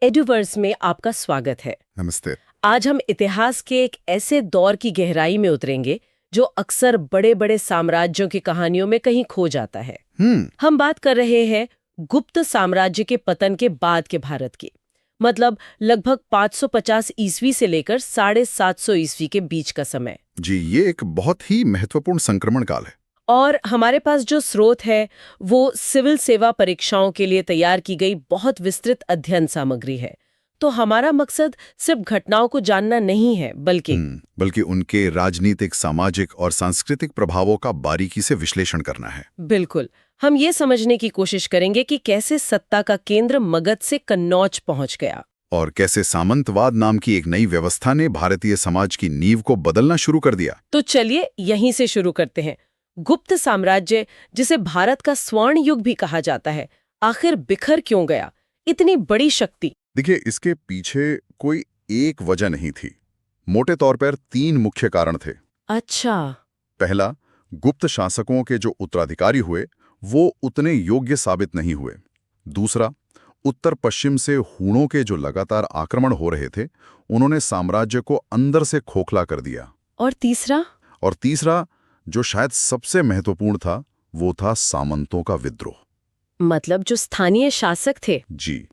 एडुवर्स में आपका स्वागत है। नमस्ते। आज हम इतिहास के एक ऐसे दौर की गहराई में उतरेंगे जो अक्सर बड़े बड़े साम्राज्यों की कहानियों में कहीं खो जाता है। हम बात कर रहे हैं गुप्त साम्राज्य के पतन के बाद के भारत की, मतलब लगभग 550 ईस्वी से लेकर 750 ईस्वी के बीच का समय। जी, ये एक बहुत ही महत्वपूर्ण संक्रमण काल है। और हमारे पास जो स्रोत है वो सिविल सेवा परीक्षाओं के लिए तैयार की गई बहुत विस्तृत अध्ययन सामग्री है। तो हमारा मकसद सिर्फ घटनाओं को जानना नहीं है, बल्कि उनके राजनीतिक, सामाजिक और सांस्कृतिक प्रभावों का बारीकी से विश्लेषण करना है। बिल्कुल। हम ये समझने की कोशिश करेंगे कि कैसे सत्ता का केंद्र मगध से कन्नौज पहुंच गया और कैसे सामंतवाद नाम की एक नई व्यवस्था ने भारतीय समाज की नींव को बदलना शुरू कर दिया। तो चलिए यहीं से शुरू करते हैं। गुप्त साम्राज्य, जिसे भारत का स्वर्ण युग भी कहा जाता है, आखिर बिखर क्यों गया? इतनी बड़ी शक्ति। देखिए, इसके पीछे कोई एक वजह नहीं थी। मोटे तौर पर 3 मुख्य कारण थे। अच्छा। पहला, गुप्त शासकों के जो उत्तराधिकारी हुए वो उतने योग्य साबित नहीं हुए। दूसरा, उत्तर पश्चिम से हूणों के जो लगातार आक्रमण हो रहे थे, उन्होंने साम्राज्य को अंदर से खोखला कर दिया। और तीसरा, जो शायद सबसे महत्वपूर्ण था, वो था सामंतों का विद्रोह। मतलब जो स्थानीय शासक थे। जी,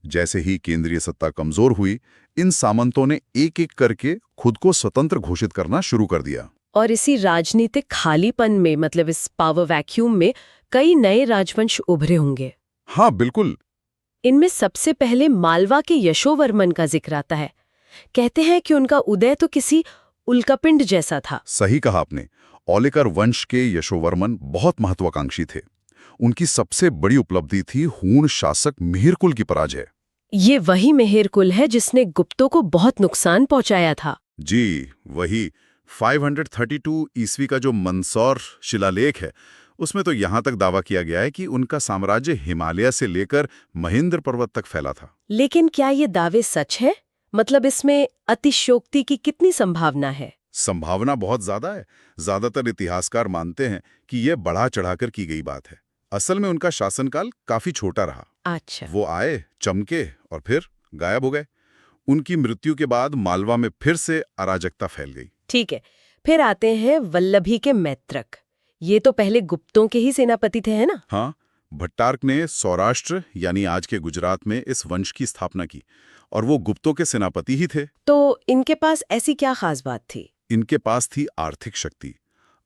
जैसे ही केंद्रीय सत्ता कमजोर हुई, इन सामंतों ने एक एक करके खुद को स्वतंत्र घोषित करना शुरू कर दिया। और इसी राजनीतिक खालीपन में, मतलब इस पावर वैक्यूम में, कई नए राजवंश उभरे होंगे। हाँ, बिल्कुल। इनमें सबसे पहले मालवा के यशोवर्मन का जिक्र आता है। कहते हैं कि उनका उदय तो किसी उल्कापिंड जैसा था। सही कहा आपने। औलिकर वंश के यशोवर्मन बहुत महत्वाकांक्षी थे। उनकी सबसे बड़ी उपलब्धि थी हूण शासक मिहिरकुल की पराजय। ये वही मिहिरकुल है जिसने गुप्तों को बहुत नुकसान पहुंचाया था। जी, वही। 532 ईस्वी का जो मंदसौर शिलालेख है, उसमें तो यहाँ तक दावा किया गया है कि उनका साम्राज्य हिमालय से लेकर महेंद्र पर्वत तक फैला था। लेकिन क्या ये दावे सच है? मतलब इसमें अतिशयोक्ति की कितनी संभावना है? संभावना बहुत ज्यादा है। ज्यादातर इतिहासकार मानते हैं कि यह बढ़ा चढ़ाकर की गई बात है। असल में उनका शासनकाल काफी छोटा रहा। अच्छा। वो आए, चमके और फिर गायब हो गए। उनकी मृत्यु के बाद मालवा में फिर से अराजकता फैल गई। ठीक है, फिर आते हैं वल्लभी के मैत्रक। ये तो पहले गुप्तों के ही सेनापति थे, है ना? हाँ, भट्टार्क ने सौराष्ट्र यानी आज के गुजरात में इस वंश की स्थापना की और वो गुप्तों के सेनापति ही थे। तो इनके पास ऐसी क्या खास बात थी? इनके पास थी आर्थिक शक्ति।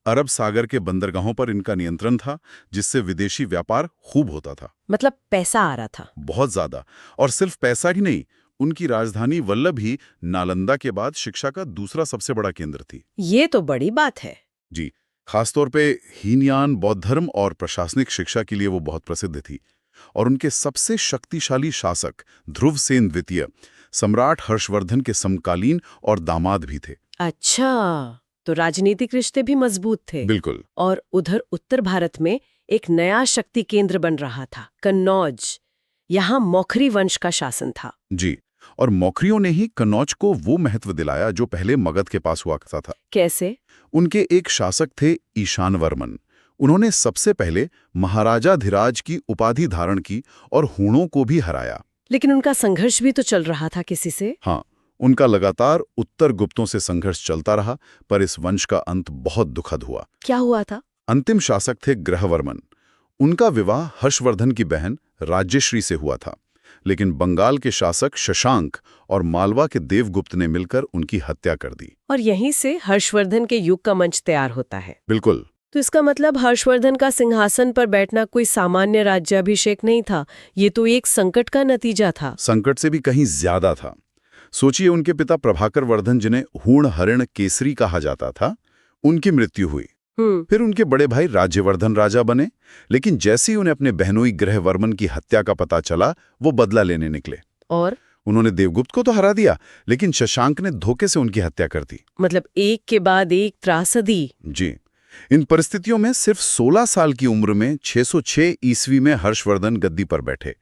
अरब सागर के बंदरगाहों पर इनका नियंत्रण था, जिससे विदेशी व्यापार खूब होता था। मतलब पैसा आ रहा था। बहुत ज्यादा। और सिर्फ पैसा ही नहीं, उनकी राजधानी वल्लभ ही नालंदा के बाद शिक्षा का दूसरा सबसे बड़ा केंद्र थी। ये तो बड़ी बात है। जी, खासतौर पे हीनयान बौद्ध धर्म और प्रशासनिक शिक्षा के लिए वो बहुत प्रसिद्ध थी। और उनके सबसे शक्तिशाली शासक ध्रुवसेन द्वितीय सम्राट हर्षवर्धन के समकालीन और दामाद भी थे। अच्छा, तो राजनीतिक रिश्ते भी मजबूत थे। बिल्कुल। और उधर उत्तर भारत में एक नया शक्ति केंद्र बन रहा था, कन्नौज। यहाँ मौखरी वंश का शासन था। जी, और मौखरियों ने ही कन्नौज को वो महत्व दिलाया जो पहले मगध के पास हुआ करता था। कैसे? उनके एक शासक थे ईशानवर्मन। उन्होंने सबसे पहले महाराजाधिराज की उपाधि धारण की और हूणों को भी हराया। लेकिन उनका संघर्ष भी तो चल रहा था किसी से। हाँ, उनका लगातार उत्तर गुप्तों से संघर्ष चलता रहा, पर इस वंश का अंत बहुत दुखद हुआ। क्या हुआ था? अंतिम शासक थे ग्रहवर्मन। उनका विवाह हर्षवर्धन की बहन राज्यश्री से हुआ था, लेकिन बंगाल के शासक शशांक और मालवा के देवगुप्त ने मिलकर उनकी हत्या कर दी। और यहीं से हर्षवर्धन के युग का मंच तैयार होता है। बिल्कुल। तो इसका मतलब हर्षवर्धन का सिंहासन पर बैठना कोई सामान्य राज्याभिषेक नहीं था, ये तो एक संकट का नतीजा था। संकट से भी कहीं ज्यादा था। सोचिए, उनके पिता प्रभाकर वर्धन, जिन्हें हूण हरिण केसरी कहा जाता था, उनकी मृत्यु हुई। फिर उनके बड़े भाई राज्यवर्धन राजा बने, लेकिन जैसे ही उन्हें अपने बहनोई ग्रहवर्मन की हत्या का पता चला, वो बदला लेने निकले। और उन्होंने देवगुप्त को तो हरा दिया, लेकिन शशांक ने धोखे से उनकी हत्या कर दी। मतलब एक के बाद एक त्रासदी। जी, इन परिस्थितियों में सिर्फ 16 साल की उम्र में 606 ईस्वी में हर्षवर्धन गद्दी पर बैठे।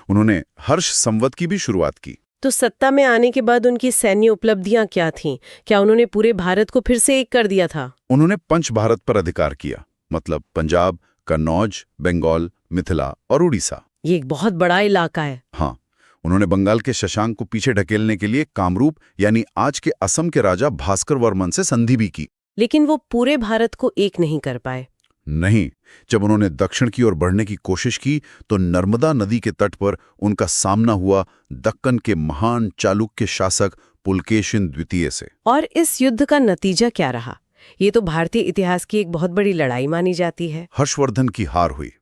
उन्होंने हर्ष संवत की भी शुरुआत की। तो सत्ता में आने के बाद उनकी सैन्य उपलब्धियां क्या थीं? क्या उन्होंने पूरे भारत को फिर से एक कर दिया था? उन्होंने पंच भारत पर अधिकार किया, मतलब पंजाब, कन्नौज, बंगाल, मिथिला और उड़ीसा। ये एक बहुत बड़ा इलाका है। हाँ, उन्होंने बंगाल के शशांक को पीछे ढकेलने के लिए कामरूप यानी आज के असम के राजा भास्कर वर्मन से संधि भी की। लेकिन वो पूरे भारत को एक नहीं कर पाए। नहीं, जब उन्होंने दक्षिण की ओर बढ़ने की कोशिश की तो नर्मदा नदी के तट पर उनका सामना हुआ दक्कन के महान चालुक्य शासक पुलकेशिन द्वितीय से। और इस युद्ध का नतीजा क्या रहा? ये तो भारतीय इतिहास की एक बहुत बड़ी लड़ाई मानी जाती है। हर्षवर्धन की हार हुई।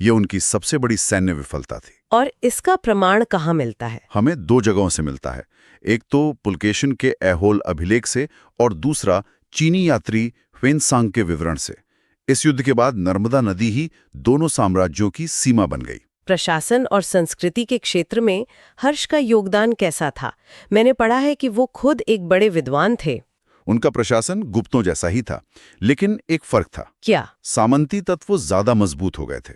ये उनकी सबसे बड़ी सैन्य विफलता थी। और इसका प्रमाण कहाँ मिलता है? हमें 2 जगहों से मिलता है। एक तो पुलकेशिन के ऐहोल अभिलेख से और दूसरा चीनी यात्री ह्वेनसांग के विवरण से। इस युद्ध के बाद नर्मदा नदी ही दोनों साम्राज्यों की सीमा बन गई। प्रशासन और संस्कृति के क्षेत्र में हर्ष का योगदान कैसा था? मैंने पढ़ा है कि वो खुद एक बड़े विद्वान थे। उनका प्रशासन गुप्तों जैसा ही था, लेकिन एक फर्क था। क्या? सामंती तत्व ज्यादा मजबूत हो गए थे।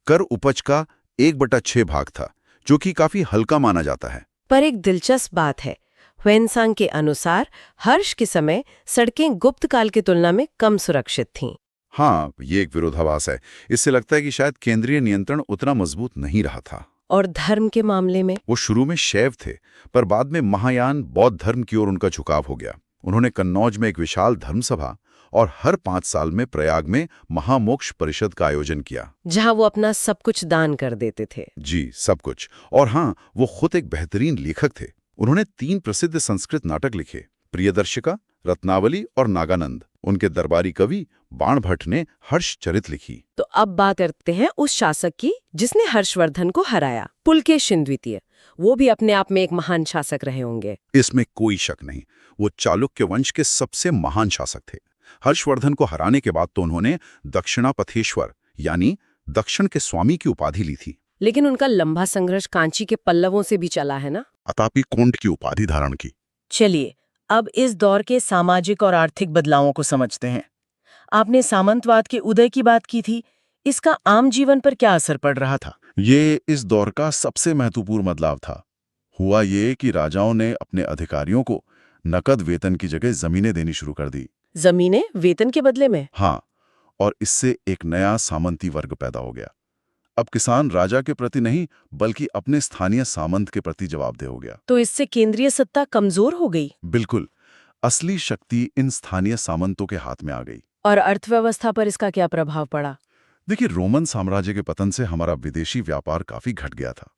कर उपज का 1/6 भाग था, जो कि काफी हल्का माना जाता है। पर एक दिलचस्प बात है, ह्वेनसांग के अनुसार हर्ष के समय सड़कें गुप्त काल की तुलना में कम सुरक्षित थीं। हाँ, ये एक विरोधाभास है। इससे लगता है कि शायद केंद्रीय नियंत्रण उतना मजबूत नहीं रहा था। और धर्म के मामले में? वो शुरू में शैव थे, पर बाद में महायान बौद्ध धर्म की ओर उनका झुकाव हो गया। उन्होंने कन्नौज में एक विशाल धर्मसभा और हर 5 साल में प्रयाग में महामोक्ष परिषद का आयोजन किया, जहां वो अपना सब कुछ दान कर देते थे। जी, सब कुछ। और हाँ, वो खुद एक बेहतरीन लेखक थे। उन्होंने 3 प्रसिद्ध संस्कृत नाटक लिखे, प्रियदर्शिका, रत्नावली और नागानंद। उनके दरबारी कवि बाण भट्ट ने हर्षचरित लिखी। तो अब बात करते हैं उस शासक की जिसने हर्षवर्धन को हराया, पुलकेशिन द्वितीय। वो भी अपने आप में एक महान शासक रहे होंगे। इसमें कोई शक नहीं। वो चालुक्य वंश के सबसे महान शासक थे। हर्षवर्धन को हराने के बाद तो उन्होंने दक्षिणापथेश्वर यानी दक्षिण के स्वामी की उपाधि ली थी। लेकिन उनका लंबा संघर्ष कांची के पल्लवों से भी चला है ना? अतापी कोंड की उपाधि धारण की। चलिए अब इस दौर के सामाजिक और आर्थिक बदलावों को समझते हैं। आपने सामंतवाद के उदय की बात की थी, इसका आम जीवन पर क्या असर पड़ रहा था? ये इस दौर का सबसे महत्वपूर्ण बदलाव था। हुआ ये कि राजाओं ने अपने अधिकारियों को नकद वेतन की जगह जमीनें देनी शुरू कर दी। जमीनें वेतन के बदले में? हाँ, और इससे एक नया सामंती वर्ग पैदा हो गया। अब किसान राजा के प्रति नहीं बल्कि अपने स्थानीय सामंत के प्रति जवाबदेह हो गया। तो इससे केंद्रीय सत्ता कमजोर हो गई? बिल्कुल, असली शक्ति इन स्थानीय सामंतों के हाथ में आ गई। और अर्थव्यवस्था पर इसका क्या प्रभाव पड़ा? देखिए, रोमन साम्राज्य के पतन से हमारा विदेशी व्यापार काफी घट गया था।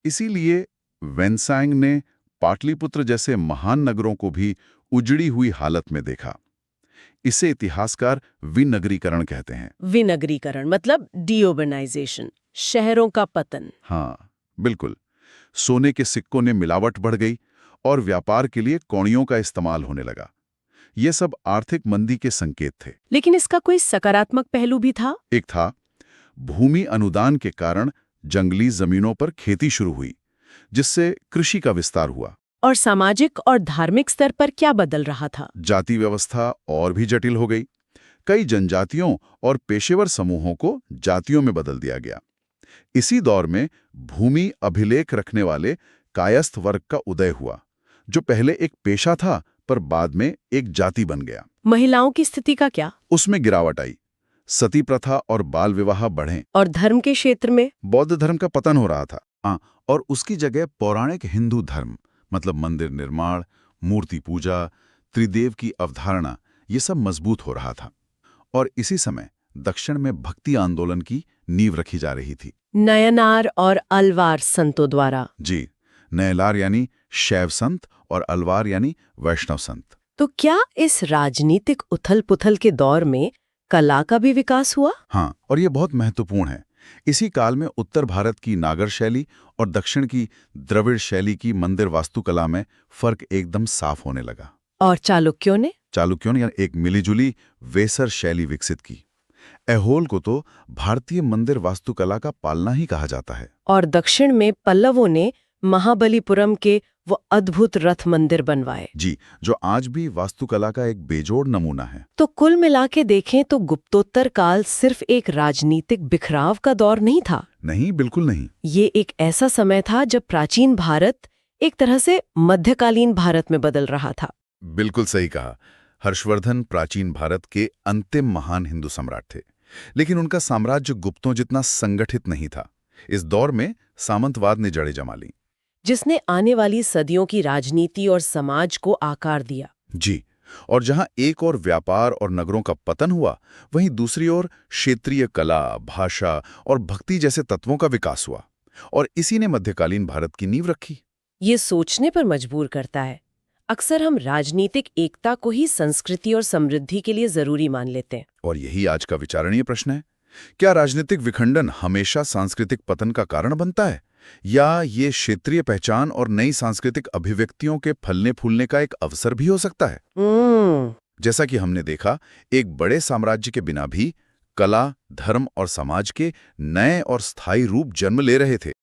इसीलिए वेनसांग ने पाटलिपुत्र जैसे महान नगरों को भी उजड़ी हुई हालत में देखा। इसे इतिहासकार विनगरीकरण कहते हैं। विनगरीकरण मतलब डीओर्बनाइजेशन, शहरों का पतन। हाँ, बिल्कुल। सोने के सिक्कों ने मिलावट बढ़ गई और व्यापार के लिए कौड़ियों का इस्तेमाल होने लगा। ये सब आर्थिक मंदी के संकेत थे। लेकिन इसका कोई सकारात्मक पहलू भी था? एक था, भूमि अनुदान के कारण जंगली जमीनों पर खेती शुरू हुई, जिससे कृषि का विस्तार हुआ। और सामाजिक और धार्मिक स्तर पर क्या बदल रहा था? जाति व्यवस्था और भी जटिल हो गई। कई जनजातियों और पेशेवर समूहों को जातियों में बदल दिया गया। इसी दौर में भूमि अभिलेख रखने वाले कायस्थ वर्ग का उदय हुआ, जो पहले एक पेशा था पर बाद में एक जाति बन गया। महिलाओं की स्थिति का क्या? उसमें गिरावट आई। सती प्रथा और बाल विवाह बढ़े। और धर्म के क्षेत्र में? बौद्ध धर्म का पतन हो रहा था, और उसकी जगह पौराणिक हिंदू धर्म मतलब मंदिर निर्माण, मूर्ति पूजा, त्रिदेव की अवधारणा, ये सब मजबूत हो रहा था। और इसी समय दक्षिण में भक्ति आंदोलन की नींव रखी जा रही थी। नयनार और अलवार संतों द्वारा। जी, नयनार यानी शैव संत और अलवार यानी वैष्णव संत। तो क्या इस राजनीतिक उथल-पुथल के दौर में कला का भी विकास हुआ? हाँ, और ये बहुत महत्वपूर्ण है। इसी काल में उत्तर भारत की नागर शैली और दक्षिण की द्रविड़ शैली की मंदिर वास्तुकला में फर्क एकदम साफ होने लगा। और चालुक्यों ने एक मिलीजुली वेसर शैली विकसित की। ऐहोल को तो भारतीय मंदिर वास्तुकला का पालना ही कहा जाता है। और दक्षिण में पल्लवों ने महाबलीपुरम के वो अद्भुत रथ मंदिर बनवाए। जी, जो आज भी वास्तुकला का एक बेजोड़ नमूना है। तो कुल मिला के देखें तो गुप्तोत्तर काल सिर्फ एक राजनीतिक बिखराव का दौर नहीं था। नहीं, बिल्कुल नहीं। ये एक ऐसा समय था जब प्राचीन भारत एक तरह से मध्यकालीन भारत में बदल रहा था। बिल्कुल सही कहा। हर्षवर्धन प्राचीन भारत के अंतिम महान हिंदू सम्राट थे, लेकिन उनका साम्राज्य गुप्तों जितना संगठित नहीं था। इस दौर में सामंतवाद ने जड़ें जमा ली। जिसने आने वाली सदियों की राजनीति और समाज को आकार दिया। जी, और जहां एक और व्यापार और नगरों का पतन हुआ, वहीं दूसरी ओर क्षेत्रीय कला, भाषा और भक्ति जैसे तत्वों का विकास हुआ, और इसी ने मध्यकालीन भारत की नींव रखी। ये सोचने पर मजबूर करता है। अक्सर हम राजनीतिक एकता को ही संस्कृति और समृद्धि के लिए जरूरी मान लेते हैं। और यही आज का विचारणीय प्रश्न है, क्या राजनीतिक विखंडन हमेशा सांस्कृतिक पतन का कारण बनता है, या ये क्षेत्रीय पहचान और नई सांस्कृतिक अभिव्यक्तियों के फलने फूलने का एक अवसर भी हो सकता है? जैसा कि हमने देखा, एक बड़े साम्राज्य के बिना भी कला, धर्म और समाज के नए और स्थायी रूप जन्म ले रहे थे।